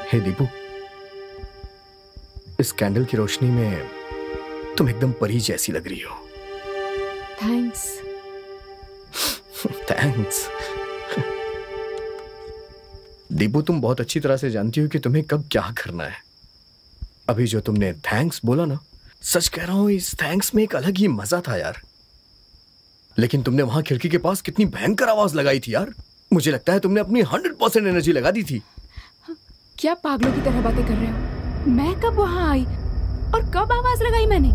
हे दीपू, इस कैंडल की रोशनी में तुम एकदम परी जैसी लग रही हो। थैंक्स। थैंक्स। दीपू, तुम बहुत अच्छी तरह से जानती हो कि तुम्हें कब क्या करना है। अभी जो तुमने थैंक्स बोला ना, सच कह रहा हूं, इस थैंक्स में एक अलग ही मजा था यार। लेकिन तुमने वहां खिड़की के पास कितनी भयंकर आवाज लगाई थी यार। मुझे लगता है तुमने अपनी 100% एनर्जी लगा दी थी। क्या पागलों की तरह बातें कर रहे हो? मैं कब वहां आई और कब आवाज लगाई मैंने?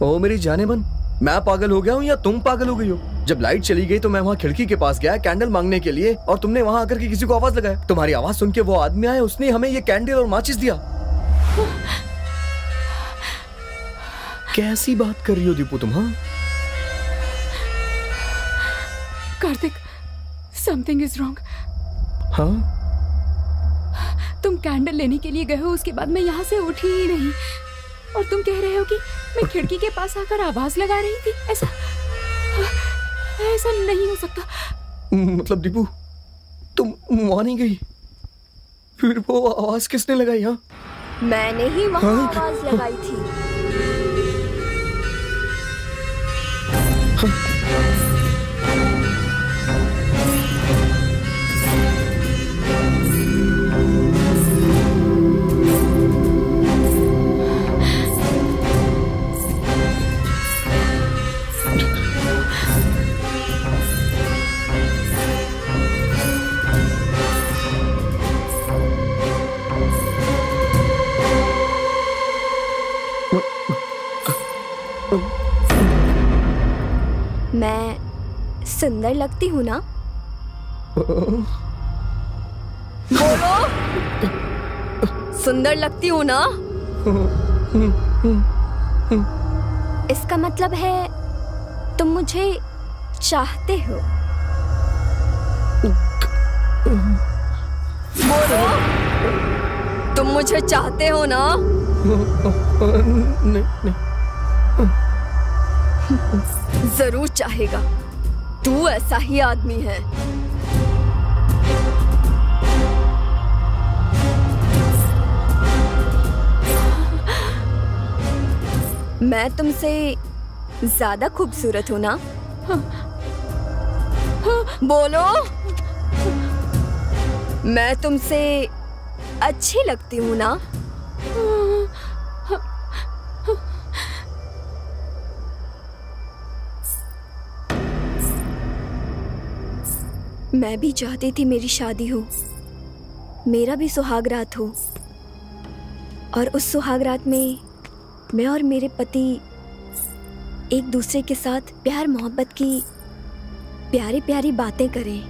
ओ मेरी जाने मन, मैं पागल हो गया हूँ या तुम पागल हो गई हो? जब लाइट चली गई तो मैं वहाँ खिड़की के पास गया कैंडल मांगने के लिए, और तुमने वहाँ आकर के किसी को आवाज लगाया। तुम्हारी आवाज सुन के वो आदमी आया, उसने हमें ये कैंडल और माचिस दिया। कैसी बात कर रही हो दीपू तुम? हाँ कार्तिक, समथिंग इज रॉन्ग। हाँ, तुम कैंडल लेने के लिए गए हो, उसके बाद मैं यहाँ से उठी ही नहीं, और तुम कह रहे हो कि मैं खिड़की के पास आकर आवाज लगा रही थी। ऐसा नहीं हो सकता। मतलब दीपू, तुम वहां नहीं गई? फिर वो आवाज किसने लगाई? हाँ, मैंने ही वहां आवाज लगाई थी। मैं सुंदर लगती हूँ ना? बोलो, सुंदर लगती हूँ ना? इसका मतलब है तुम मुझे चाहते हो। बोलो, तुम मुझे चाहते हो ना? नहीं। जरूर चाहेगा, तू ऐसा ही आदमी है। मैं तुमसे ज्यादा खूबसूरत हूं ना? बोलो, मैं तुमसे अच्छी लगती हूं ना? मैं भी चाहती थी मेरी शादी हो, मेरा भी सुहाग रात हो, और उस सुहाग रात में मैं और मेरे पति एक दूसरे के साथ प्यार मोहब्बत की प्यारी प्यारी बातें करें।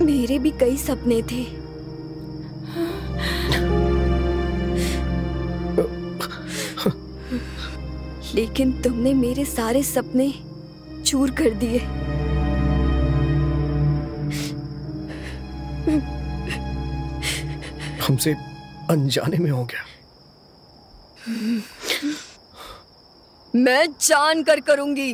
मेरे भी कई सपने थे, लेकिन तुमने मेरे सारे सपने चूर कर दिए। हमसे अनजाने में हो गया। मैं जान कर करूंगी।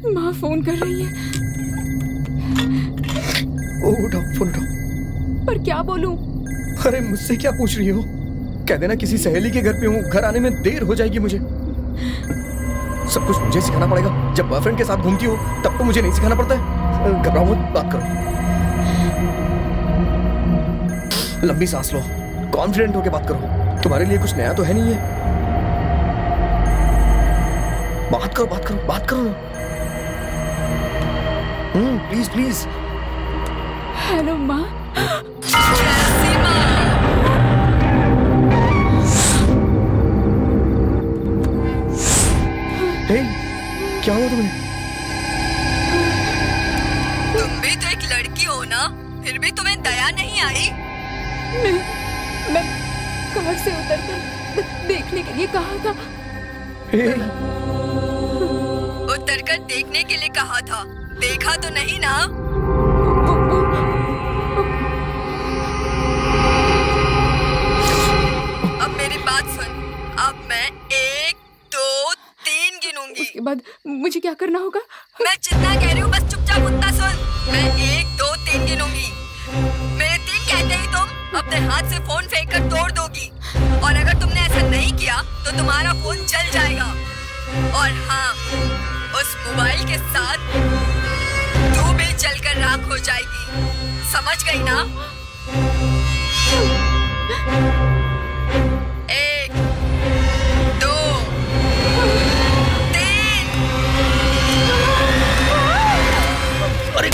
माँ फोन कर रही है। उठाओ, फोन उठाओ। पर क्या बोलूं? अरे मुझसे क्या पूछ रही हो? कह देना किसी सहेली के घर पे हूँ, घर आने में देर हो जाएगी मुझे। सब कुछ मुझे सिखाना पड़ेगा? जब बॉयफ्रेंड के साथ घूमती हो तब तो मुझे नहीं सिखाना पड़ता है। घबराओ मत, बात करो। लंबी सांस लो, कॉन्फिडेंट होके बात करो। तुम्हारे लिए कुछ नया तो है नहीं है? बात करो बात करो बात करो ना। Please please. हेलो माँ। हे, क्या हुआ तुम्हें? तुम भी तो एक लड़की हो ना, फिर भी तुम्हें दया नहीं आई? मैं कार से उतरकर देखने के लिए कहा था। उतरकर देखने के लिए कहा था, देखा तो नहीं ना? अब मेरी बात सुन, अब मैं 1, 2, 3 गिनूंगी। उसके बाद मुझे क्या करना होगा? मैं जितना कह रही हूँ बस चुपचाप उतना सुन। मैं 1, 2, 3 गिनूंगी। मेरे 3 कहते ही तुम अपने हाथ से फोन फेंक कर तोड़ दोगी, और अगर तुमने ऐसा नहीं किया तो तुम्हारा फोन जल जाएगा। और हाँ, उस मोबाइल के साथ तू भी जलकर राख हो जाएगी, समझ गई ना? 1, 2, 3। अरे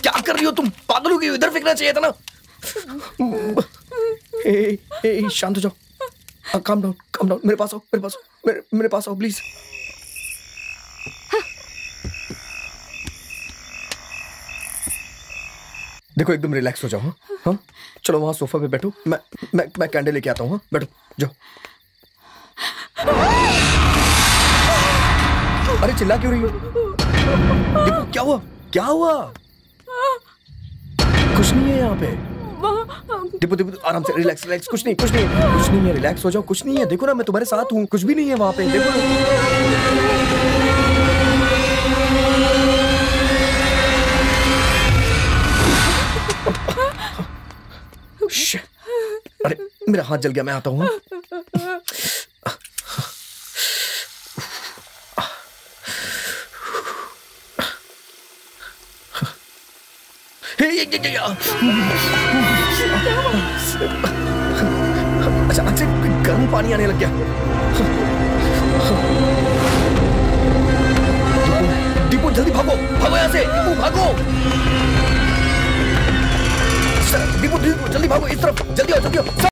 क्या कर रही हो तुम? पागल हो गई? इधर फेंकना चाहिए था ना। शांत हो जाओ। Calm down. मेरे पास आओ, मेरे पास आओ प्लीज। देखो एकदम रिलैक्स हो जाओ। हाँ, चलो वहां सोफा पे बैठो। मैं कैंडल लेके आता हूँ। हाँ, बैठो जाओ। अरे चिल्ला क्यों रही हो? देखो क्या हुआ? कुछ नहीं है यहाँ पे। दीपू आराम से, रिलैक्स। कुछ नहीं है, रिलैक्स हो जाओ। कुछ नहीं है, देखो ना मैं तुम्हारे साथ हूँ। कुछ भी नहीं है वहाँ पे, देखो अरे मेरा हाथ जल गया, मैं आता हूँ। अच्छा, गर्म पानी आने लग गया।